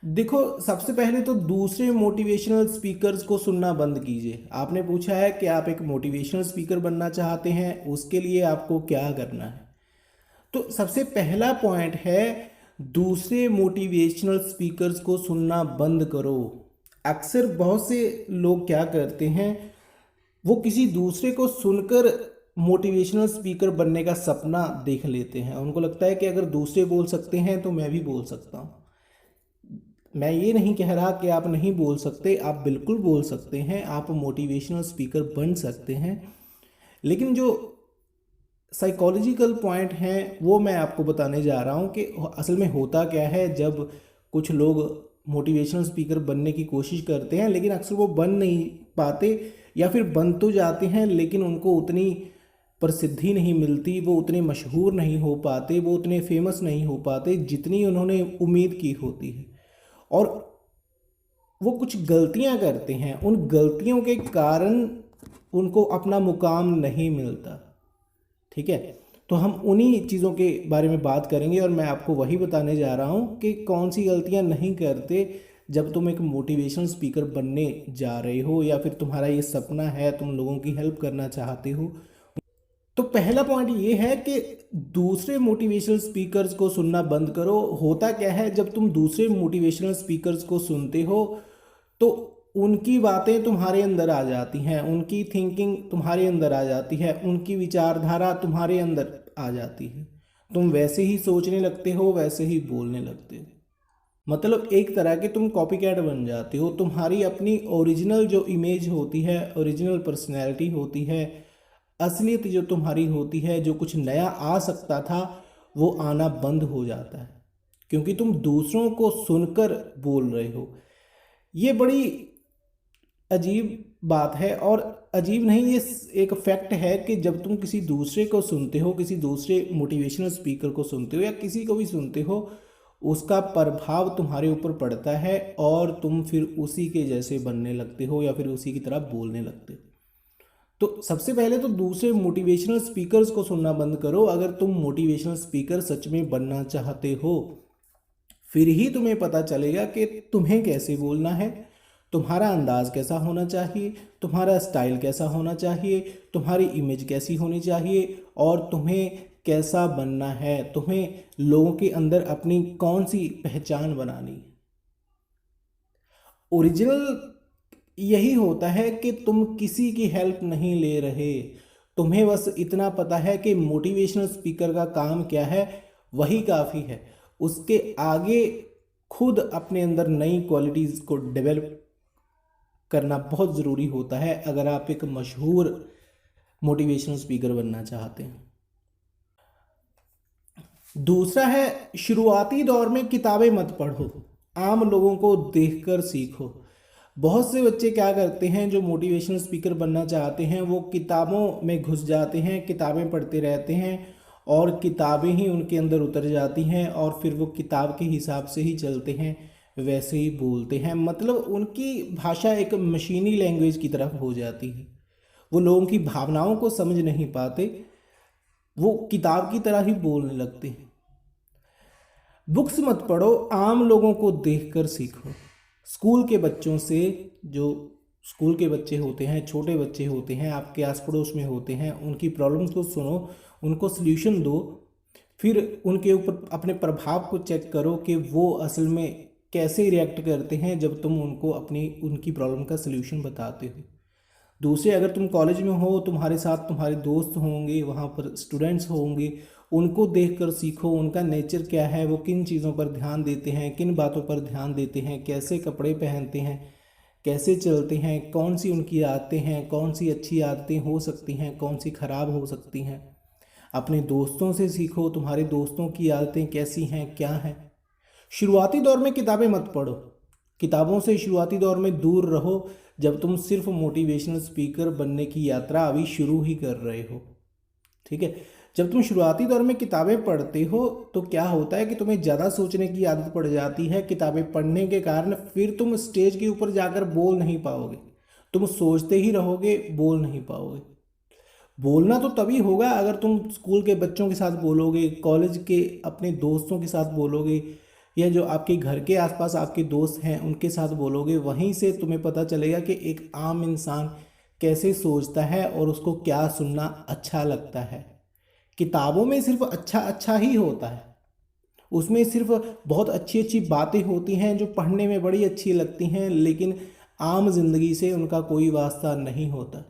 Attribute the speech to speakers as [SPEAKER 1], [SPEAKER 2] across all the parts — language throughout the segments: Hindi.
[SPEAKER 1] देखो, सबसे पहले तो दूसरे मोटिवेशनल स्पीकर्स को सुनना बंद कीजिए। आपने पूछा है कि आप एक मोटिवेशनल स्पीकर बनना चाहते हैं, उसके लिए आपको क्या करना है। तो सबसे पहला पॉइंट है, दूसरे मोटिवेशनल स्पीकर्स को सुनना बंद करो। अक्सर बहुत से लोग क्या करते हैं, वो किसी दूसरे को सुनकर मोटिवेशनल स्पीकर बनने का सपना देख लेते हैं। उनको लगता है कि अगर दूसरे बोल सकते हैं तो मैं भी बोल सकता हूँ। मैं ये नहीं कह रहा कि आप नहीं बोल सकते, आप बिल्कुल बोल सकते हैं, आप मोटिवेशनल स्पीकर बन सकते हैं। लेकिन जो साइकोलॉजिकल पॉइंट हैं वो मैं आपको बताने जा रहा हूँ कि असल में होता क्या है। जब कुछ लोग मोटिवेशनल स्पीकर बनने की कोशिश करते हैं लेकिन अक्सर वो बन नहीं पाते, या फिर बन तो जाते हैं लेकिन उनको उतनी प्रसिद्धि नहीं मिलती, वो उतने मशहूर नहीं हो पाते, वो उतने फेमस नहीं हो पाते जितनी उन्होंने उम्मीद की होती है। और वो कुछ गलतियां करते हैं, उन गलतियों के कारण उनको अपना मुकाम नहीं मिलता। ठीक है, तो हम उन्हीं चीज़ों के बारे में बात करेंगे और मैं आपको वही बताने जा रहा हूँ कि कौन सी गलतियाँ नहीं करते जब तुम एक मोटिवेशनल स्पीकर बनने जा रहे हो, या फिर तुम्हारा ये सपना है, तुम लोगों की हेल्प करना चाहते हो। तो पहला पॉइंट ये है कि दूसरे मोटिवेशनल स्पीकर्स को सुनना बंद करो। होता क्या है, जब तुम दूसरे मोटिवेशनल स्पीकर्स को सुनते हो तो उनकी बातें तुम्हारे अंदर आ जाती हैं, उनकी थिंकिंग तुम्हारे अंदर आ जाती है, उनकी विचारधारा तुम्हारे अंदर आ जाती है। तुम वैसे ही सोचने लगते हो, वैसे ही बोलने लगते हो। मतलब एक तरह के तुम कॉपी कैट बन जाते हो। तुम्हारी अपनी ओरिजिनल जो इमेज होती है, ओरिजिनल पर्सनैलिटी होती है, असलियत जो तुम्हारी होती है, जो कुछ नया आ सकता था, वो आना बंद हो जाता है, क्योंकि तुम दूसरों को सुनकर बोल रहे हो। ये बड़ी अजीब बात है, और अजीब नहीं, ये एक फैक्ट है कि जब तुम किसी दूसरे को सुनते हो, किसी दूसरे मोटिवेशनल स्पीकर को सुनते हो या किसी को भी सुनते हो, उसका प्रभाव तुम्हारे ऊपर पड़ता है और तुम फिर उसी के जैसे बनने लगते हो या फिर उसी की तरह बोलने लगते हो। तो सबसे पहले तो दूसरे मोटिवेशनल स्पीकर्स को सुनना बंद करो। अगर तुम मोटिवेशनल स्पीकर सच में बनना चाहते हो, फिर ही तुम्हें पता चलेगा कि तुम्हें कैसे बोलना है, तुम्हारा अंदाज कैसा होना चाहिए, तुम्हारा स्टाइल कैसा होना चाहिए, तुम्हारी इमेज कैसी होनी चाहिए, और तुम्हें कैसा बनना है, तुम्हें लोगों के अंदर अपनी कौन सी पहचान बनानी है। ओरिजिनल यही होता है कि तुम किसी की हेल्प नहीं ले रहे। तुम्हें बस इतना पता है कि मोटिवेशनल स्पीकर का काम क्या है, वही काफ़ी है। उसके आगे खुद अपने अंदर नई क्वालिटीज़ को डेवलप करना बहुत ज़रूरी होता है अगर आप एक मशहूर मोटिवेशनल स्पीकर बनना चाहते हैं। दूसरा है, शुरुआती दौर में किताबें मत पढ़ो, आम लोगों को देखकर सीखो। बहुत से बच्चे क्या करते हैं, जो मोटिवेशनल स्पीकर बनना चाहते हैं, वो किताबों में घुस जाते हैं, किताबें पढ़ते रहते हैं और किताबें ही उनके अंदर उतर जाती हैं, और फिर वो किताब के हिसाब से ही चलते हैं, वैसे ही बोलते हैं। मतलब उनकी भाषा एक मशीनी लैंग्वेज की तरफ हो जाती है। वो लोगों की भावनाओं को समझ नहीं पाते, वो किताब की तरह ही बोलने लगते हैं। बुक्स मत पढ़ो, आम लोगों को देखकर सीखो। स्कूल के बच्चों से, जो स्कूल के बच्चे होते हैं, छोटे बच्चे होते हैं, आपके आस पड़ोस में होते हैं, उनकी प्रॉब्लम्स को सुनो, उनको सल्यूशन दो। फिर उनके ऊपर अपने प्रभाव को चेक करो कि वो असल में कैसे रिएक्ट करते हैं जब तुम उनको अपनी उनकी प्रॉब्लम का सल्यूशन बताते हो। दूसरे, अगर तुम कॉलेज में हो, तुम्हारे साथ तुम्हारे दोस्त होंगे, वहाँ पर स्टूडेंट्स होंगे, उनको देखकर सीखो। उनका नेचर क्या है, वो किन चीज़ों पर ध्यान देते हैं, किन बातों पर ध्यान देते हैं, कैसे कपड़े पहनते हैं, कैसे चलते हैं, कौन सी उनकी आदतें हैं, कौन सी अच्छी आदतें हो सकती हैं, कौन सी खराब हो सकती हैं। अपने दोस्तों से सीखो, तुम्हारे दोस्तों की आदतें कैसी हैं, क्या हैं। शुरुआती दौर में किताबें मत पढ़ो, किताबों से शुरुआती दौर में दूर रहो, जब तुम सिर्फ मोटिवेशनल स्पीकर बनने की यात्रा अभी शुरू ही कर रहे हो। ठीक है, जब तुम शुरुआती दौर में किताबें पढ़ते हो तो क्या होता है कि तुम्हें ज़्यादा सोचने की आदत पड़ जाती है। किताबें पढ़ने के कारण फिर तुम स्टेज के ऊपर जाकर बोल नहीं पाओगे, तुम सोचते ही रहोगे, बोल नहीं पाओगे। बोलना तो तभी होगा अगर तुम स्कूल के बच्चों के साथ बोलोगे, कॉलेज के अपने दोस्तों के साथ बोलोगे, या जो आपके घर के आसपास आपके दोस्त हैं उनके साथ बोलोगे, वहीं से तुम्हें पता चलेगा कि एक आम इंसान कैसे सोचता है और उसको क्या सुनना अच्छा लगता है। किताबों में सिर्फ अच्छा अच्छा ही होता है, उसमें सिर्फ बहुत अच्छी अच्छी बातें होती हैं जो पढ़ने में बड़ी अच्छी लगती हैं, लेकिन आम जिंदगी से उनका कोई वास्ता नहीं होता।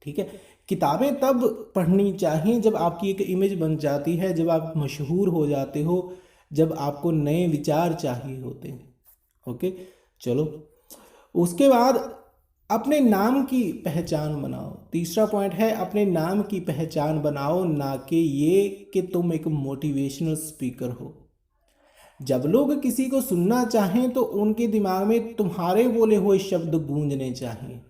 [SPEAKER 1] ठीक है, किताबें तब पढ़नी चाहिए जब आपकी एक इमेज बन जाती है, जब आप मशहूर हो जाते हो, जब आपको नए विचार चाहिए होते हैं। ओके, चलो उसके बाद अपने नाम की पहचान बनाओ। तीसरा पॉइंट है अपने नाम की पहचान बनाओ, ना कि ये कि तुम एक मोटिवेशनल स्पीकर हो। जब लोग किसी को सुनना चाहें तो उनके दिमाग में तुम्हारे बोले हुए शब्द गूंजने चाहिए।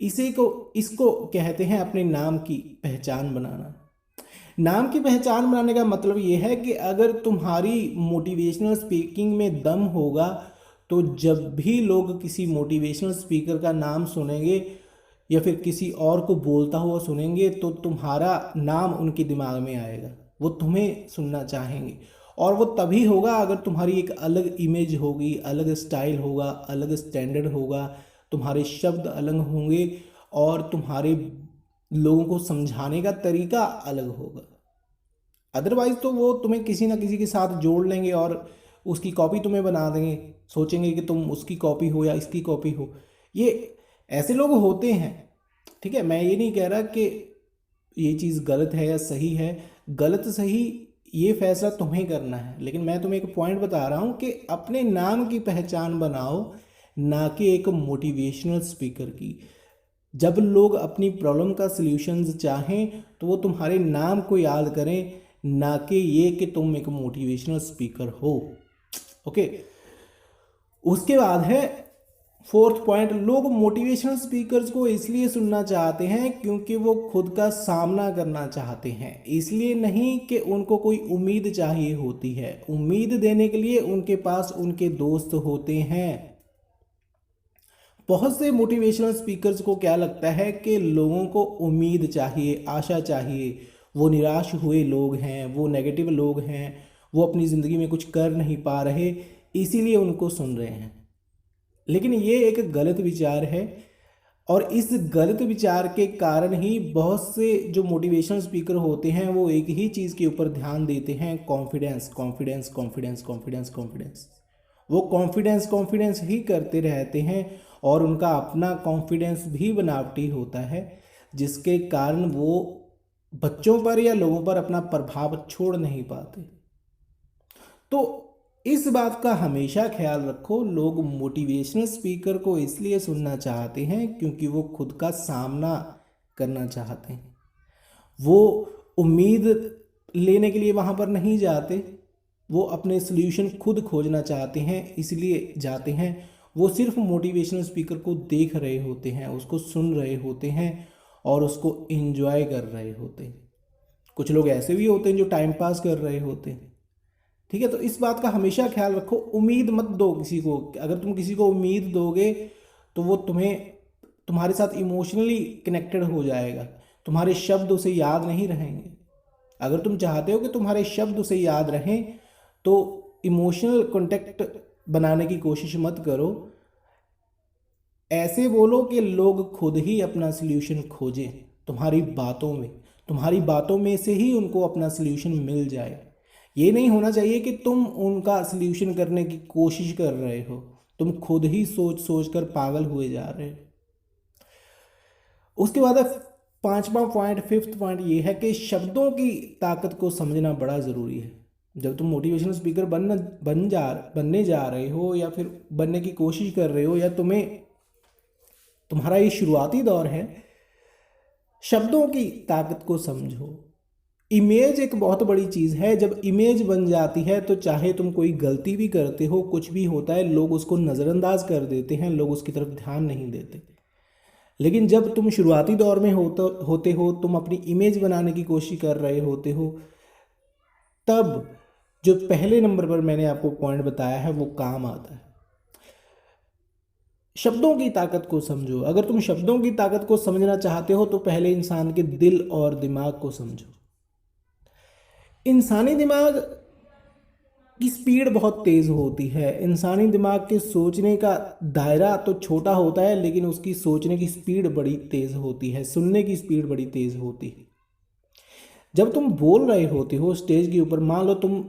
[SPEAKER 1] इसी को इसको कहते हैं अपने नाम की पहचान बनाना। नाम की पहचान बनाने का मतलब ये है कि अगर तुम्हारी मोटिवेशनल स्पीकिंग में दम होगा तो जब भी लोग किसी मोटिवेशनल स्पीकर का नाम सुनेंगे या फिर किसी और को बोलता हुआ सुनेंगे तो तुम्हारा नाम उनके दिमाग में आएगा, वो तुम्हें सुनना चाहेंगे। और वो तभी होगा अगर तुम्हारी एक अलग इमेज होगी, अलग स्टाइल होगा, अलग स्टैंडर्ड होगा, तुम्हारे शब्द अलग होंगे और तुम्हारे लोगों को समझाने का तरीका अलग होगा। अदरवाइज तो वो तुम्हें किसी ना किसी के साथ जोड़ लेंगे और उसकी कॉपी तुम्हें बना देंगे, सोचेंगे कि तुम उसकी कॉपी हो या इसकी कॉपी हो। ये ऐसे लोग होते हैं। ठीक है, मैं ये नहीं कह रहा कि ये चीज़ गलत है या सही है, गलत सही ये फैसला तुम्हें करना है, लेकिन मैं तुम्हें एक पॉइंट बता रहा हूँ कि अपने नाम की पहचान बनाओ, ना कि एक मोटिवेशनल स्पीकर की। जब लोग अपनी प्रॉब्लम का सल्यूशंस चाहें तो वो तुम्हारे नाम को याद करें, ना कि ये कि तुम एक मोटिवेशनल स्पीकर हो। ओके, उसके बाद है फोर्थ पॉइंट, लोग मोटिवेशनल स्पीकर्स को इसलिए सुनना चाहते हैं क्योंकि वो खुद का सामना करना चाहते हैं, इसलिए नहीं कि उनको कोई उम्मीद चाहिए होती है। उम्मीद देने के लिए उनके पास उनके दोस्त होते हैं। बहुत से मोटिवेशनल स्पीकर्स को क्या लगता है कि लोगों को उम्मीद चाहिए, आशा चाहिए। वो निराश हुए लोग हैं, वो नेगेटिव लोग हैं, वो अपनी ज़िंदगी में कुछ कर नहीं पा रहे, इसीलिए उनको सुन रहे हैं। लेकिन ये एक गलत विचार है और इस गलत विचार के कारण ही बहुत से जो मोटिवेशनल स्पीकर होते हैं वो एक ही चीज़ के ऊपर ध्यान देते हैं, confidence confidence confidence confidence confidence. वो कॉन्फिडेंस कॉन्फिडेंस ही करते रहते हैं और उनका अपना कॉन्फिडेंस भी बनावटी होता है, जिसके कारण वो बच्चों पर या लोगों पर अपना प्रभाव छोड़ नहीं पाते। तो इस बात का हमेशा ख्याल रखो, लोग मोटिवेशनल स्पीकर को इसलिए सुनना चाहते हैं क्योंकि वो खुद का सामना करना चाहते हैं। वो उम्मीद लेने के लिए वहाँ पर नहीं जाते, वो अपने सल्यूशन खुद खोजना चाहते हैं, इसलिए जाते हैं। वो सिर्फ मोटिवेशनल स्पीकर को देख रहे होते हैं, उसको सुन रहे होते हैं और उसको एंजॉय कर रहे होते हैं। कुछ लोग ऐसे भी होते हैं जो टाइम पास कर रहे होते हैं। ठीक है, तो इस बात का हमेशा ख्याल रखो, उम्मीद मत दो किसी को। अगर तुम किसी को उम्मीद दोगे तो वो तुम्हारे साथ इमोशनली कनेक्टेड हो जाएगा, तुम्हारे शब्द उसे याद नहीं रहेंगे। अगर तुम चाहते हो कि तुम्हारे शब्द उसे याद रहें तो इमोशनल कॉन्टेक्ट बनाने की कोशिश मत करो। ऐसे बोलो कि लोग खुद ही अपना सल्यूशन खोजें तुम्हारी बातों में से ही उनको अपना सल्यूशन मिल जाए। ये नहीं होना चाहिए कि तुम उनका सल्यूशन करने की कोशिश कर रहे हो, तुम खुद ही सोच सोच कर पागल हुए जा रहे हो। उसके बाद पांचवा पॉइंट, फिफ्थ पॉइंट ये है कि शब्दों की ताकत को समझना बड़ा ज़रूरी है। जब तुम मोटिवेशनल स्पीकर बनने जा रहे हो या फिर बनने की कोशिश कर रहे हो या तुम्हारा ये शुरुआती दौर है, शब्दों की ताकत को समझो। इमेज एक बहुत बड़ी चीज़ है। जब इमेज बन जाती है तो चाहे तुम कोई गलती भी करते हो, कुछ भी होता है, लोग उसको नज़रअंदाज कर देते हैं, लोग उसकी तरफ ध्यान नहीं देते। लेकिन जब तुम शुरुआती दौर में होते हो, तुम अपनी इमेज बनाने की कोशिश कर रहे होते हो, तब जो पहले नंबर पर मैंने आपको पॉइंट बताया है वो काम आता है। शब्दों की ताकत को समझो। अगर तुम शब्दों की ताकत को समझना चाहते हो तो पहले इंसान के दिल और दिमाग को समझो। इंसानी दिमाग की स्पीड बहुत तेज़ होती है। इंसानी दिमाग के सोचने का दायरा तो छोटा होता है, लेकिन उसकी सोचने की स्पीड बड़ी तेज़ होती है, सुनने की स्पीड बड़ी तेज़ होती है। जब तुम बोल रहे होते हो स्टेज के ऊपर, मान लो तुम